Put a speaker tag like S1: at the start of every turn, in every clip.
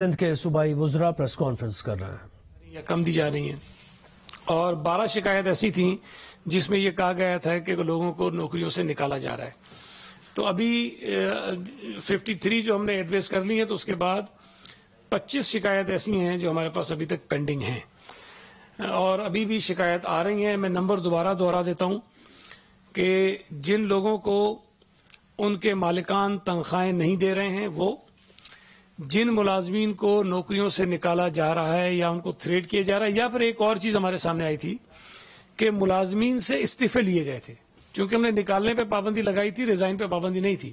S1: سندھ کے صوبائی وزراء پریس کانفرنس کر رہے ہیں
S2: یا کم دی جا رہی ہیں اور 12 شکایت ایسی تھیں جس میں یہ کہا گیا تھا کہ لوگوں کو نوکریوں سے نکالا جا رہا ہے. تو ابھی 53 جو ہم نے ایڈریس کر لی ہیں تو اس کے بعد 25 شکایت ایسی ہیں جو ہمارے پاس ابھی تک پینڈنگ ہیں اور ابھی بھی شکایت آ رہی ہیں. میں نمبر دوبارہ دوہرا دیتا ہوں کہ جن لوگوں کو ان کے مالکان تنخواہیں نہیں دے رہے ہیں، وہ جن ملازمین کو نوکریوں سے نکالا جا رہا ہے یا ان کو تھریٹ کیا جا رہا ہے، یا پھر ایک اور چیز ہمارے سامنے آئی تھی کہ ملازمین سے استعفے لیے گئے تھے. چونکہ ہم نے نکالنے پہ پابندی لگائی تھی، ریزائن پہ پابندی نہیں تھی،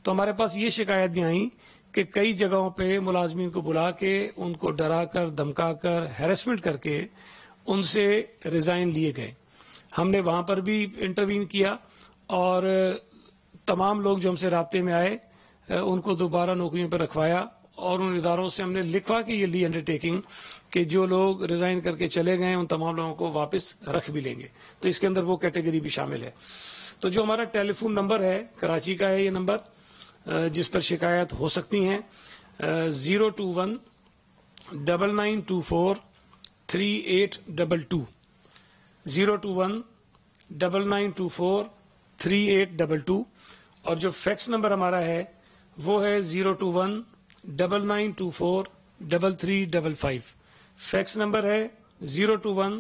S2: تو ہمارے پاس یہ شکایت بھی آئیں کہ کئی جگہوں پہ ملازمین کو بلا کے ان کو ڈرا کر دھمکا کر ہیرسمنٹ کر کے ان سے ریزائن لیے گئے. ہم نے وہاں پر بھی انٹروین کیا اور تمام لوگ جو ہم سے رابطے میں آئے ان کو دوبارہ نوکریوں پہ رکھوایا اور ان اداروں سے ہم نے لکھوا کہ یہ لی انڈرٹیکنگ کہ جو لوگ ریزائن کر کے چلے گئے ان تمام لوگوں کو واپس رکھ بھی لیں گے. تو اس کے اندر وہ کیٹیگری بھی شامل ہے. تو جو ہمارا ٹیلی فون نمبر ہے کراچی کا ہے، یہ نمبر جس پر شکایت ہو سکتی ہیں 021 9924 3822 021 9924 3822 اور جو فیکس نمبر ہمارا ہے وہ ہے 021 9924 3355. فیکس نمبر ہے 021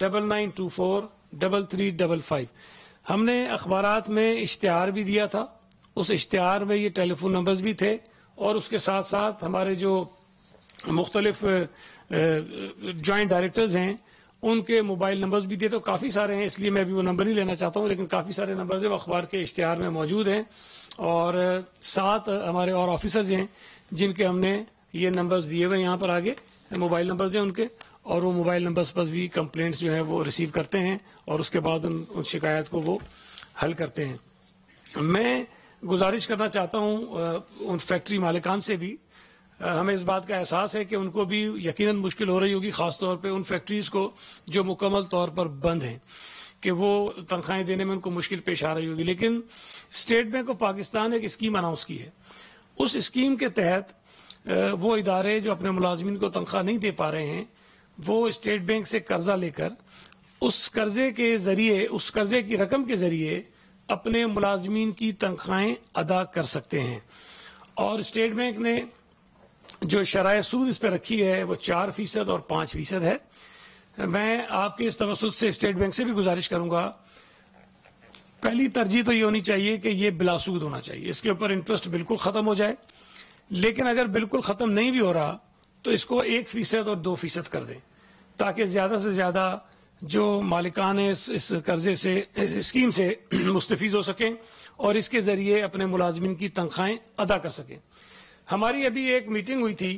S2: 9924 3355. ہم نے اخبارات میں اشتہار بھی دیا تھا، اس اشتہار میں یہ ٹیلی فون نمبرز بھی تھے اور اس کے ساتھ ساتھ ہمارے جو مختلف جوائنٹ ڈائریکٹرز ہیں ان کے موبائل نمبرز بھی دیے. تو کافی سارے ہیں، اس لیے میں ابھی وہ نمبر نہیں لینا چاہتا ہوں، لیکن کافی سارے نمبرز وہ اخبار کے اشتہار میں موجود ہیں اور 7 ہمارے اور آفیسرز ہیں جن کے ہم نے یہ نمبرز دیے ہوئے یہاں پر آگے موبائل نمبرز ہیں ان کے، اور وہ موبائل نمبرز پر بھی کمپلینٹس جو ہیں وہ ریسیو کرتے ہیں اور اس کے بعد ان شکایت کو وہ حل کرتے ہیں. میں گزارش کرنا چاہتا ہوں ان فیکٹری مالکان سے بھی، ہمیں اس بات کا احساس ہے کہ ان کو بھی یقیناً مشکل ہو رہی ہوگی، خاص طور پہ ان فیکٹریز کو جو مکمل طور پر بند ہیں، کہ وہ تنخواہیں دینے میں ان کو مشکل پیش آ رہی ہوگی. لیکن اسٹیٹ بینک آف پاکستان ایک اسکیم اناؤنس کی ہے. اس اسکیم کے تحت وہ ادارے جو اپنے ملازمین کو تنخواہ نہیں دے پا رہے ہیں وہ اسٹیٹ بینک سے قرضہ لے کر اس قرضے کے ذریعے، اس قرضے کی رقم کے ذریعے اپنے ملازمین کی تنخواہیں ادا کر سکتے ہیں. اور اسٹیٹ بینک نے جو شرائح سود اس پہ رکھی ہے وہ 4% اور 5% ہے. میں آپ کے اس توسط سے اسٹیٹ بینک سے بھی گزارش کروں گا، پہلی ترجیح تو یہ ہونی چاہیے کہ یہ بلا سود ہونا چاہیے، اس کے اوپر انٹرسٹ بالکل ختم ہو جائے. لیکن اگر بالکل ختم نہیں بھی ہو رہا تو اس کو 1% اور 2% کر دیں تاکہ زیادہ سے زیادہ جو مالکان ہیں اس قرضے سے، اس اسکیم سے مستفید ہو سکیں اور اس کے ذریعے اپنے ملازمین کی تنخواہیں ادا کر سکیں. ہماری ابھی ایک میٹنگ ہوئی تھی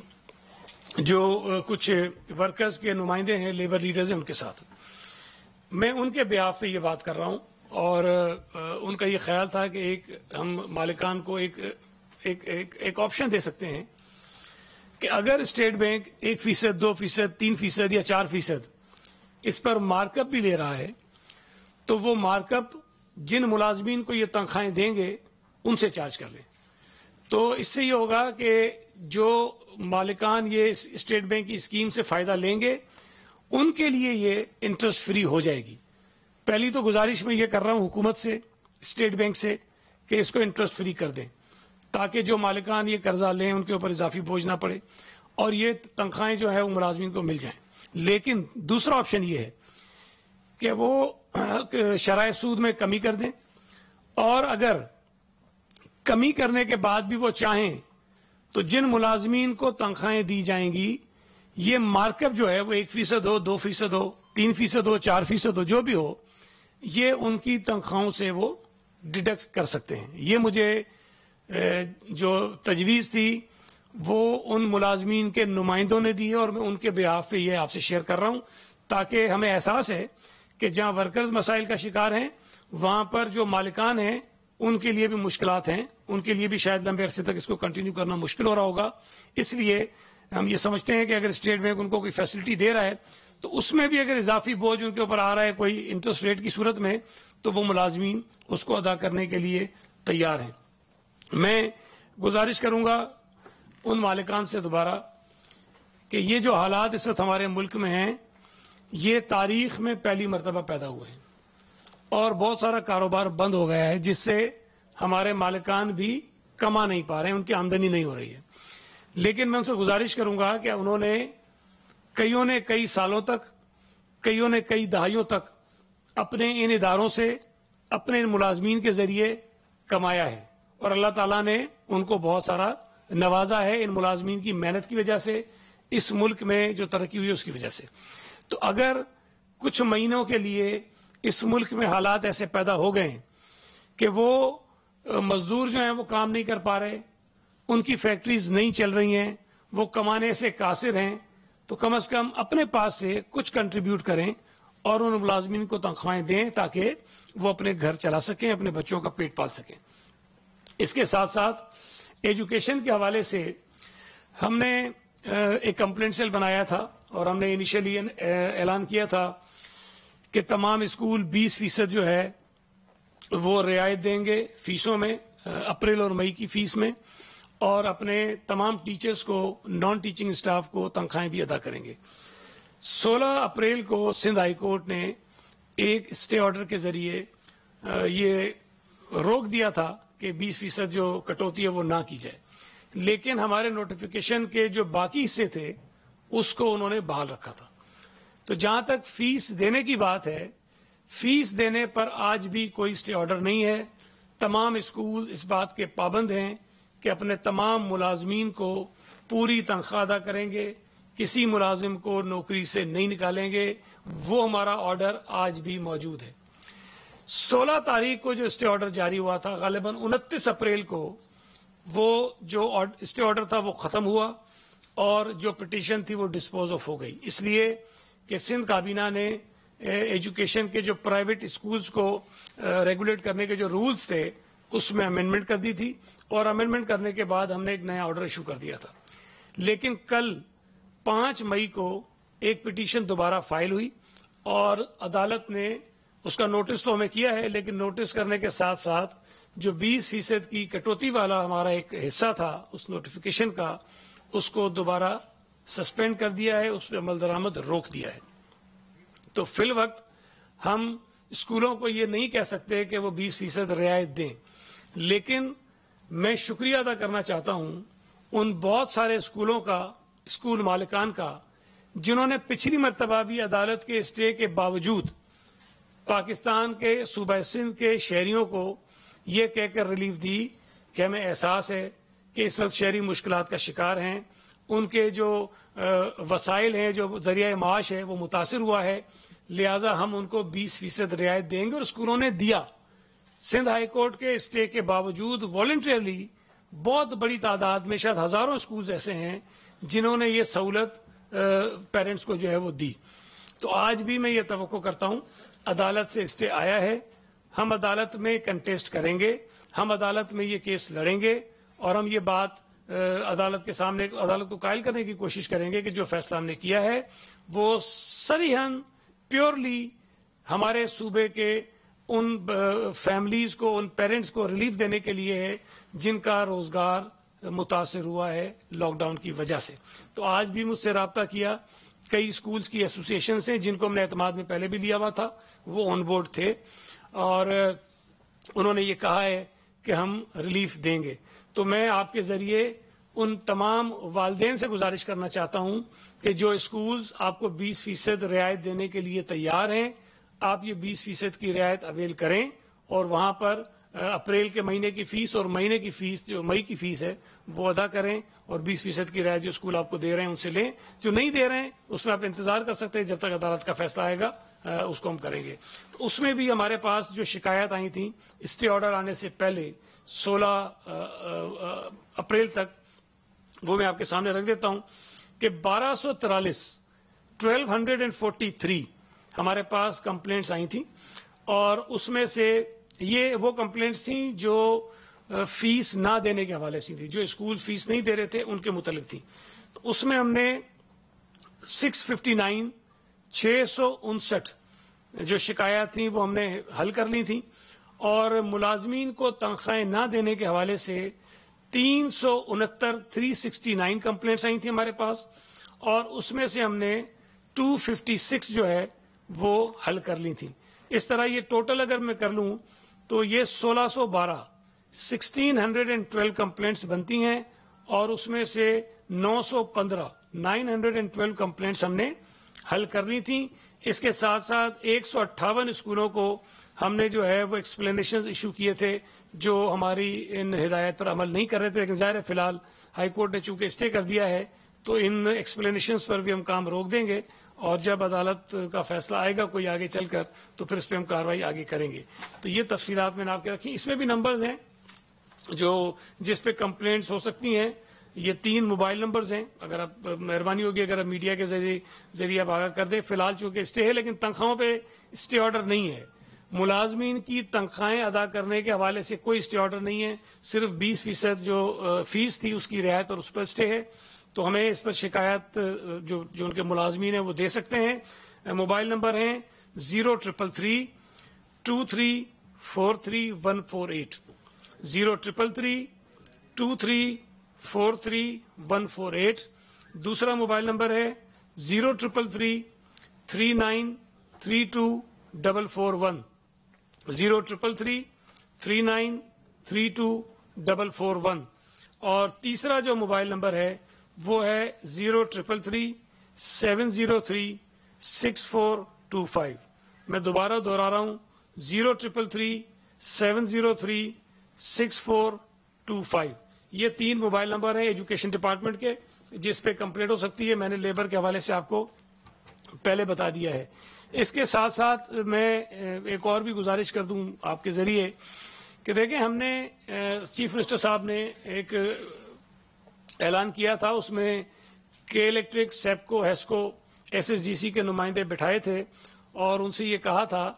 S2: جو کچھ ورکرز کے نمائندے ہیں، لیبر لیڈرز ہیں، ان کے ساتھ میں ان کے بیاف پہ یہ بات کر رہا ہوں اور ان کا یہ خیال تھا کہ ایک ہم مالکان کو ایک آپشن دے سکتے ہیں کہ اگر اسٹیٹ بینک 1%، 2%، 3% یا 4% اس پر مارک اپ بھی لے رہا ہے تو وہ مارک اپ جن ملازمین کو یہ تنخواہیں دیں گے ان سے چارج کر لیں. تو اس سے یہ ہوگا کہ جو مالکان یہ اسٹیٹ بینک کی اسکیم سے فائدہ لیں گے ان کے لیے یہ انٹرسٹ فری ہو جائے گی. پہلی تو گزارش میں یہ کر رہا ہوں حکومت سے، اسٹیٹ بینک سے، کہ اس کو انٹرسٹ فری کر دیں تاکہ جو مالکان یہ قرضہ لیں ان کے اوپر اضافی بوجھ نہ پڑے اور یہ تنخواہیں جو ہے وہ ملازمین کو مل جائیں. لیکن دوسرا آپشن یہ ہے کہ وہ شرائح سود میں کمی کر دیں اور اگر کمی کرنے کے بعد بھی وہ چاہیں تو جن ملازمین کو تنخواہیں دی جائیں گی یہ مارک اپ جو ہے وہ 1% ہو، 2% ہو، 3% ہو، 4% ہو، جو بھی ہو، یہ ان کی تنخواہوں سے وہ ڈیڈکٹ کر سکتے ہیں. یہ مجھے جو تجویز تھی وہ ان ملازمین کے نمائندوں نے دی ہے اور میں ان کے بیاف پہ یہ آپ سے شیئر کر رہا ہوں تاکہ ہمیں احساس ہے کہ جہاں ورکرز مسائل کا شکار ہیں وہاں پر جو مالکان ہیں ان کے لیے بھی مشکلات ہیں، ان کے لیے بھی شاید لمبے عرصے تک اس کو کنٹینیو کرنا مشکل ہو رہا ہوگا. اس لیے ہم یہ سمجھتے ہیں کہ اگر اسٹیٹ بینک ان کو کوئی فیسلٹی دے رہا ہے تو اس میں بھی اگر اضافی بوجھ ان کے اوپر آ رہا ہے کوئی انٹرسٹ ریٹ کی صورت میں تو وہ ملازمین اس کو ادا کرنے کے لیے تیار ہیں. میں گزارش کروں گا ان مالکان سے دوبارہ کہ یہ جو حالات اس وقت ہمارے ملک میں ہیں یہ تاریخ میں پہلی مرتبہ پیدا ہوئے ہیں اور بہت سارا کاروبار بند ہو گیا ہے جس سے ہمارے مالکان بھی کما نہیں پا رہے ہیں, ان کی آمدنی نہیں ہو رہی ہے. لیکن میں ان سے گزارش کروں گا کہ انہوں نے کئی سالوں تک, کئیوں نے کئی دہائیوں تک اپنے ان اداروں سے, اپنے ان ملازمین کے ذریعے کمایا ہے اور اللہ تعالیٰ نے ان کو بہت سارا نوازا ہے ان ملازمین کی محنت کی وجہ سے, اس ملک میں جو ترقی ہوئی اس کی وجہ سے. تو اگر کچھ مہینوں کے لیے اس ملک میں حالات ایسے پیدا ہو گئے ہیں کہ وہ مزدور جو ہیں وہ کام نہیں کر پا رہے, ان کی فیکٹریز نہیں چل رہی ہیں, وہ کمانے سے قاصر ہیں, تو کم از کم اپنے پاس سے کچھ کنٹریبیوٹ کریں اور ان ملازمین کو تنخواہیں دیں تاکہ وہ اپنے گھر چلا سکیں, اپنے بچوں کا پیٹ پال سکیں. اس کے ساتھ ساتھ ایجوکیشن کے حوالے سے ہم نے ایک کمپلینٹ سیل بنایا تھا اور ہم نے انیشیلی اعلان کیا تھا کہ تمام اسکول 20% جو ہے وہ رعایت دیں گے فیسوں میں, اپریل اور مئی کی فیس میں, اور اپنے تمام ٹیچرز کو, نان ٹیچنگ اسٹاف کو تنخواہیں بھی ادا کریں گے. 16 اپریل کو سندھ ہائی کورٹ نے ایک اسٹے آرڈر کے ذریعے یہ روک دیا تھا کہ 20% جو کٹوتی ہے وہ نہ کی جائے, لیکن ہمارے نوٹیفیکیشن کے جو باقی حصے تھے اس کو انہوں نے بحال رکھا تھا. تو جہاں تک فیس دینے کی بات ہے, فیس دینے پر آج بھی کوئی اسٹے آرڈر نہیں ہے. تمام اسکول اس بات کے پابند ہیں کہ اپنے تمام ملازمین کو پوری تنخواہ ادا کریں گے, کسی ملازم کو نوکری سے نہیں نکالیں گے. وہ ہمارا آرڈر آج بھی موجود ہے. 16 تاریخ کو جو اسٹے آرڈر جاری ہوا تھا, غالباً 29 اپریل کو وہ جو اسٹے آرڈر تھا وہ ختم ہوا اور جو پٹیشن تھی وہ ڈسپوز آف ہو گئی, اس لیے کہ سندھ کابینہ نے ایجوکیشن کے جو پرائیویٹ اسکولز کو ریگولیٹ کرنے کے جو رولز تھے اس میں امینڈمنٹ کر دی تھی, اور امینڈمنٹ کرنے کے بعد ہم نے ایک نیا آرڈر ایشو کر دیا تھا. لیکن کل 5 مئی کو ایک پٹیشن دوبارہ فائل ہوئی اور عدالت نے اس کا نوٹس تو ہمیں کیا ہے, لیکن نوٹس کرنے کے ساتھ ساتھ جو 20% کی کٹوتی والا ہمارا ایک حصہ تھا اس نوٹیفیکیشن کا, اس کو دوبارہ سسپینڈ کر دیا ہے, اس پہ عمل درآمد روک دیا ہے. تو فی الوقت ہم اسکولوں کو یہ نہیں کہہ سکتے کہ وہ 20% رعایت دیں, لیکن میں شکریہ ادا کرنا چاہتا ہوں ان بہت سارے اسکولوں کا, اسکول مالکان کا, جنہوں نے پچھلی مرتبہ بھی عدالت کے اسٹے کے باوجود پاکستان کے صوبہ سندھ کے شہریوں کو یہ کہہ کر ریلیف دی کہ ہمیں احساس ہے کہ اس وقت شہری مشکلات کا شکار ہیں, ان کے جو وسائل ہیں, جو ذریعہ معاش ہے وہ متاثر ہوا ہے, لہٰذا ہم ان کو 20% رعایت دیں گے. اور اسکولوں نے دیا. سندھ ہائی کورٹ کے اسٹے کے باوجود والنٹریلی بہت بڑی تعداد میں, شاید ہزاروں اسکولز ایسے ہیں جنہوں نے یہ سہولت پیرنٹس کو جو ہے وہ دی. تو آج بھی میں یہ توقع کرتا ہوں, عدالت سے اسٹے آیا ہے, ہم عدالت میں کنٹیسٹ کریں گے, ہم عدالت میں یہ کیس لڑیں گے اور ہم یہ بات عدالت کے سامنے, عدالت کو قائل کرنے کی کوشش کریں گے کہ جو فیصلہ ہم نے کیا ہے وہ صریحاً پیورلی ہمارے صوبے کے ان فیملیز کو, ان پیرنٹس کو ریلیف دینے کے لیے ہے جن کا روزگار متاثر ہوا ہے لاک ڈاؤن کی وجہ سے. تو آج بھی مجھ سے رابطہ کیا کئی اسکولز کی ایسوسیشنز ہیں جن کو ہم نے اعتماد میں پہلے بھی لیا ہوا تھا, وہ آن بورڈ تھے اور انہوں نے یہ کہا ہے کہ ہم ریلیف دیں گے. تو میں آپ کے ذریعے ان تمام والدین سے گزارش کرنا چاہتا ہوں کہ جو اسکولز آپ کو 20% رعایت دینے کے لیے تیار ہیں, آپ یہ 20% کی رعایت اویل کریں اور وہاں پر اپریل کے مہینے کی فیس اور مہینے کی فیس, جو مئی کی فیس ہے, وہ ادا کریں اور 20% کی رعایت جو اسکول آپ کو دے رہے ہیں ان سے لیں. جو نہیں دے رہے ہیں اس میں آپ انتظار کر سکتے ہیں جب تک عدالت کا فیصلہ آئے گا, اس کو ہم کریں گے. تو اس میں بھی ہمارے پاس جو شکایات آئی تھیں اسٹے آرڈر آنے سے پہلے 16 اپریل تک, وہ میں آپ کے سامنے رکھ دیتا ہوں کہ 1243 ہمارے پاس کمپلینٹس آئی تھیں, اور اس میں سے یہ وہ کمپلینٹس تھیں جو فیس نہ دینے کے حوالے سے تھی, جو اسکول فیس نہیں دے رہے تھے ان کے متعلق تھی. تو اس میں ہم نے 659 جو شکایات تھیں وہ ہم نے حل کر لی تھیں, اور ملازمین کو تنخواہیں نہ دینے کے حوالے سے 369 کمپلینٹس آئی تھیں ہمارے پاس, اور اس میں سے ہم نے 256 جو ہے وہ حل کر لی تھی. اس طرح یہ ٹوٹل اگر میں کر لوں تو یہ 1612 کمپلینٹس بنتی ہیں, اور اس میں سے 912 کمپلینٹس ہم نے حل کر لی تھی. اس کے ساتھ ساتھ 158 اسکولوں کو ہم نے جو ہے وہ ایکسپلینیشن ایشو کیے تھے جو ہماری ان ہدایت پر عمل نہیں کر رہے تھے, لیکن ظاہر ہے فی الحال ہائی کورٹ نے چونکہ اسٹے کر دیا ہے تو ان ایکسپلینیشنز پر بھی ہم کام روک دیں گے, اور جب عدالت کا فیصلہ آئے گا کوئی آگے چل کر تو پھر اس پہ ہم کارروائی آگے کریں گے. تو یہ تفصیلات میں نے آپ کے رکھی. اس میں بھی نمبرز ہیں جو جس پہ کمپلینٹس ہو سکتی ہیں. یہ 3 موبائل نمبرز ہیں, اگر آپ مہربانی ہوگی اگر آپ میڈیا کے ذریعے آپ آگاہ کر دیں. فی الحال چونکہ اسٹے ہے لیکن تنخواہوں پہ اسٹے آرڈر نہیں ہے. ملازمین کی تنخواہیں ادا کرنے کے حوالے سے کوئی اسٹے آرڈر نہیں ہے, صرف 20% جو فیس تھی اس کی رعایت اور اس پر اسٹے ہے. تو ہمیں اس پر شکایت جو ان کے ملازمین ہیں وہ دے سکتے ہیں. موبائل نمبر ہیں 0333234148 0333234148. دوسرا موبائل نمبر ہے 0333393241 0333393241. اور تیسرا جو موبائل نمبر ہے وہ ہے 0333703645. میں دوبارہ دہرا رہا ہوں 0333703645. یہ 3 موبائل نمبر ہیں ایجوکیشن ڈپارٹمنٹ کے جس پہ کمپلینٹ ہو سکتی ہے. میں نے لیبر کے حوالے سے آپ کو پہلے بتا دیا ہے. اس کے ساتھ ساتھ میں ایک اور بھی گزارش کر دوں آپ کے ذریعے کہ دیکھیں ہم نے چیف منسٹر صاحب نے ایک اعلان کیا تھا, اس میں کے الیکٹرک, سیپکو, ہیسکو, SSGC کے نمائندے بٹھائے تھے اور ان سے یہ کہا تھا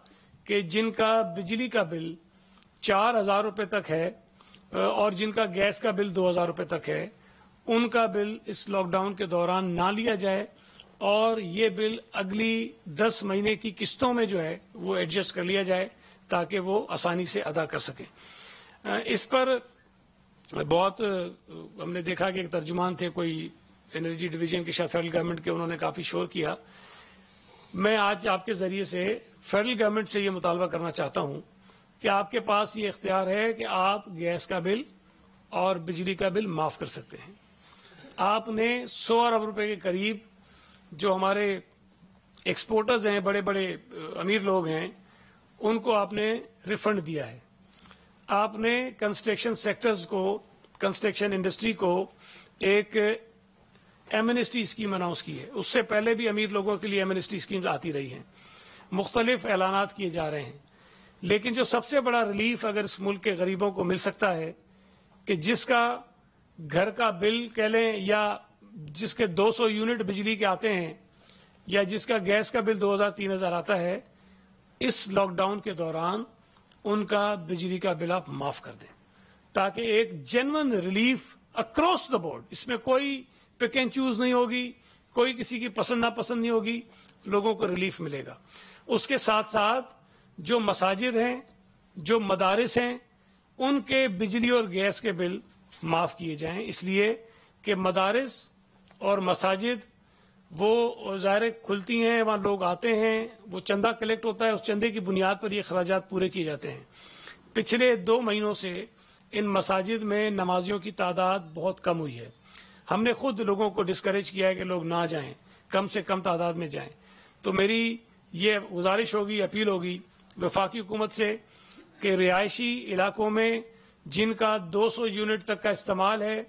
S2: کہ جن کا بجلی کا بل 4,000 روپے تک ہے اور جن کا گیس کا بل 2,000 روپے تک ہے ان کا بل اس لاک ڈاؤن کے دوران نہ لیا جائے, اور یہ بل اگلی 10 مہینے کی قسطوں میں جو ہے وہ ایڈجسٹ کر لیا جائے تاکہ وہ آسانی سے ادا کر سکیں. اس پر بہت ہم نے دیکھا کہ ایک ترجمان تھے کوئی انرجی ڈویژن کے شاید فیڈرل گورنمنٹ کے, انہوں نے کافی شور کیا. میں آج آپ کے ذریعے سے فیڈرل گورنمنٹ سے یہ مطالبہ کرنا چاہتا ہوں کہ آپ کے پاس یہ اختیار ہے کہ آپ گیس کا بل اور بجلی کا بل معاف کر سکتے ہیں. آپ نے 100 ارب روپے کے قریب جو ہمارے ایکسپورٹرز ہیں, بڑے بڑے امیر لوگ ہیں, ان کو آپ نے ریفنڈ دیا ہے. آپ نے کنسٹرکشن سیکٹرز کو, کنسٹرکشن انڈسٹری کو ایک ایمنسٹی اسکیم اناؤنس کی ہے. اس سے پہلے بھی امیر لوگوں کے لیے ایمنسٹی اسکیمز آتی رہی ہیں, مختلف اعلانات کیے جا رہے ہیں, لیکن جو سب سے بڑا ریلیف اگر اس ملک کے غریبوں کو مل سکتا ہے کہ جس کا گھر کا بل کہہ لیں یا جس کے 200 یونٹ بجلی کے آتے ہیں یا جس کا گیس کا بل 2,000-3,000 آتا ہے, اس لاک ڈاؤن کے دوران ان کا بجلی کا بل آپ معاف کر دیں تاکہ ایک genuine relief across the board, اس میں کوئی پک اینڈ چوز نہیں ہوگی, کوئی کسی کی پسند ناپسند نہیں ہوگی, لوگوں کو ریلیف ملے گا. اس کے ساتھ ساتھ جو مساجد ہیں, جو مدارس ہیں, ان کے بجلی اور گیس کے بل معاف کیے جائیں, اس لیے کہ مدارس اور مساجد وہ ظاہر کھلتی ہیں, وہاں لوگ آتے ہیں, وہ چندہ کلیکٹ ہوتا ہے, اس چندے کی بنیاد پر یہ اخراجات پورے کیے جاتے ہیں. پچھلے 2 مہینوں سے ان مساجد میں نمازیوں کی تعداد بہت کم ہوئی ہے. ہم نے خود لوگوں کو ڈسکریج کیا ہے کہ لوگ نہ جائیں, کم سے کم تعداد میں جائیں. تو میری یہ گزارش ہوگی, اپیل ہوگی وفاقی حکومت سے کہ رہائشی علاقوں میں جن کا 200 یونٹ تک کا استعمال ہے,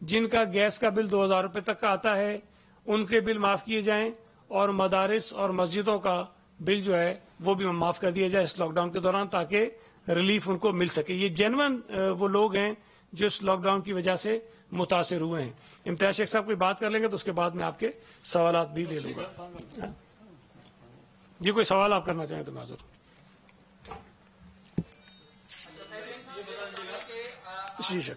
S2: جن کا گیس کا بل 2,000 روپے تک کا آتا ہے, ان کے بل معاف کیے جائیں, اور مدارس اور مسجدوں کا بل جو ہے وہ بھی معاف کر دیا جائے اس لاک ڈاؤن کے دوران تاکہ ریلیف ان کو مل سکے. یہ جینون وہ لوگ ہیں جو اس لاک ڈاؤن کی وجہ سے متاثر ہوئے ہیں. امتیاز شیخ صاحب کوئی بات کر لیں گے تو اس کے بعد میں آپ کے سوالات بھی لے لوں گا. جی کوئی سوال آپ کرنا چاہیں تو معذور. جی سر.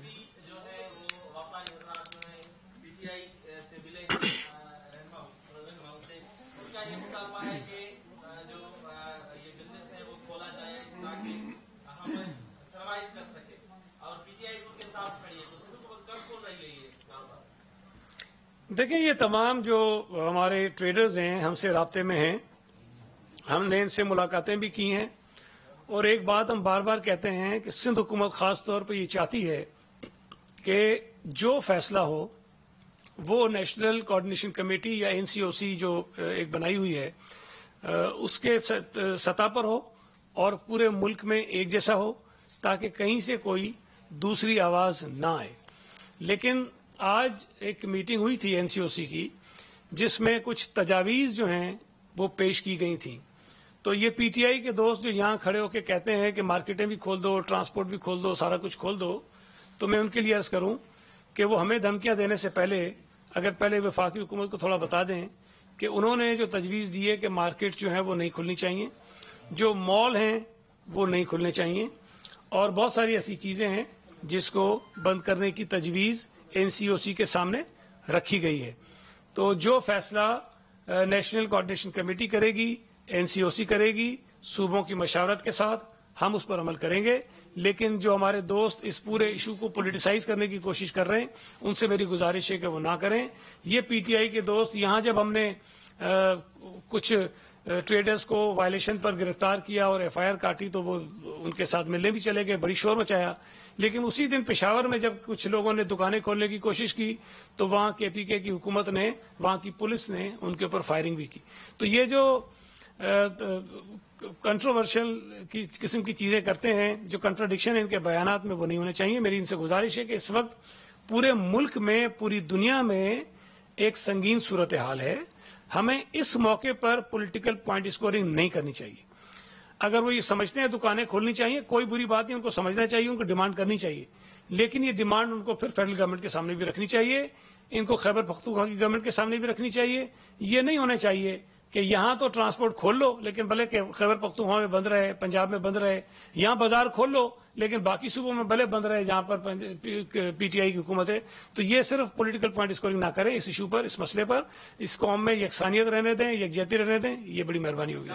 S2: دیکھیں یہ تمام جو ہمارے ٹریڈرز ہیں ہم سے رابطے میں ہیں، ہم نے ان سے ملاقاتیں بھی کی ہیں، اور ایک بات ہم بار بار کہتے ہیں کہ سندھ حکومت خاص طور پہ یہ چاہتی ہے کہ جو فیصلہ ہو وہ نیشنل کوآرڈینیشن کمیٹی یا NCOC جو ایک بنائی ہوئی ہے اس کے سطح پر ہو اور پورے ملک میں ایک جیسا ہو، تاکہ کہیں سے کوئی دوسری آواز نہ آئے۔ لیکن آج ایک میٹنگ ہوئی تھی NCOC کی، جس میں کچھ تجاویز جو ہیں وہ پیش کی گئی تھیں۔ تو یہ PTI کے دوست جو یہاں کھڑے ہو کے کہتے ہیں کہ مارکیٹیں بھی کھول دو، ٹرانسپورٹ بھی کھول دو، سارا کچھ کھول دو، تو میں ان کے لیے عرض کروں کہ وہ ہمیں دھمکیاں دینے سے پہلے اگر پہلے وفاقی حکومت کو تھوڑا بتا دیں کہ انہوں نے جو تجویز دی ہے کہ مارکیٹ جو ہیں وہ نہیں کھلنی چاہیے، جو مال ہیں وہ نہیں کھلنے چاہیے، اور بہت ساری ایسی چیزیں ہیں جس کو بند کرنے کی تجویز NCOC کے سامنے رکھی گئی ہے۔ تو جو فیصلہ نیشنل کوآرڈینیشن کمیٹی کرے گی، NCOC کرے گی، صوبوں کی مشاورت کے ساتھ ہم اس پر عمل کریں گے۔ لیکن جو ہمارے دوست اس پورے ایشو کو پولیٹیسائز کرنے کی کوشش کر رہے ہیں، ان سے میری گزارش ہے کہ وہ نہ کریں۔ یہ PTI کے دوست یہاں جب ہم نے کچھ ٹریڈرز کو وائلیشن پر گرفتار کیا اور FIR کاٹی تو وہ ان کے ساتھ ملنے بھی چلے گئے، بڑی شور مچایا۔ لیکن اسی دن پشاور میں جب کچھ لوگوں نے دکانیں کھولنے کی کوشش کی تو وہاں KPK کی حکومت نے، وہاں کی پولیس نے ان کے اوپر فائرنگ بھی کی۔ تو یہ جو کنٹروورشل قسم کی چیزیں کرتے ہیں، جو کنٹراڈکشن ہے ان کے بیانات میں، وہ نہیں ہونے چاہیے۔ میری ان سے گزارش ہے کہ اس وقت پورے ملک میں، پوری دنیا میں ایک سنگین صورتحال ہے، ہمیں اس موقع پر پولیٹیکل پوائنٹ اسکورنگ نہیں کرنی چاہیے۔ اگر وہ یہ سمجھتے ہیں دکانیں کھولنی چاہیے، کوئی بری بات نہیں، ان کو سمجھنا چاہیے، ان کو ڈیمانڈ کرنی چاہیے، لیکن یہ ڈیمانڈ ان کو پھر فیڈرل گورنمنٹ کے سامنے بھی رکھنی چاہیے، ان کو خیبر پختونخوا کی گورنمنٹ کے سامنے بھی رکھنی چاہیے۔ یہ نہیں ہونا چاہیے کہ یہاں تو ٹرانسپورٹ کھول لو لیکن بھلے کہ خیبر پختونخوا میں بند رہے، پنجاب میں بند رہے، یہاں بازار کھول لو لیکن باقی صوبوں میں بھلے بند رہے جہاں پر PTI کی حکومت ہے۔ تو یہ صرف پولیٹیکل پوائنٹ اسکورنگ نہ کریں اس ایشو پر، اس مسئلے پر، اس قوم میں یکسانیت رہنے دیں، یکجہتی رہنے دیں، یہ بڑی مہربانی ہوگی۔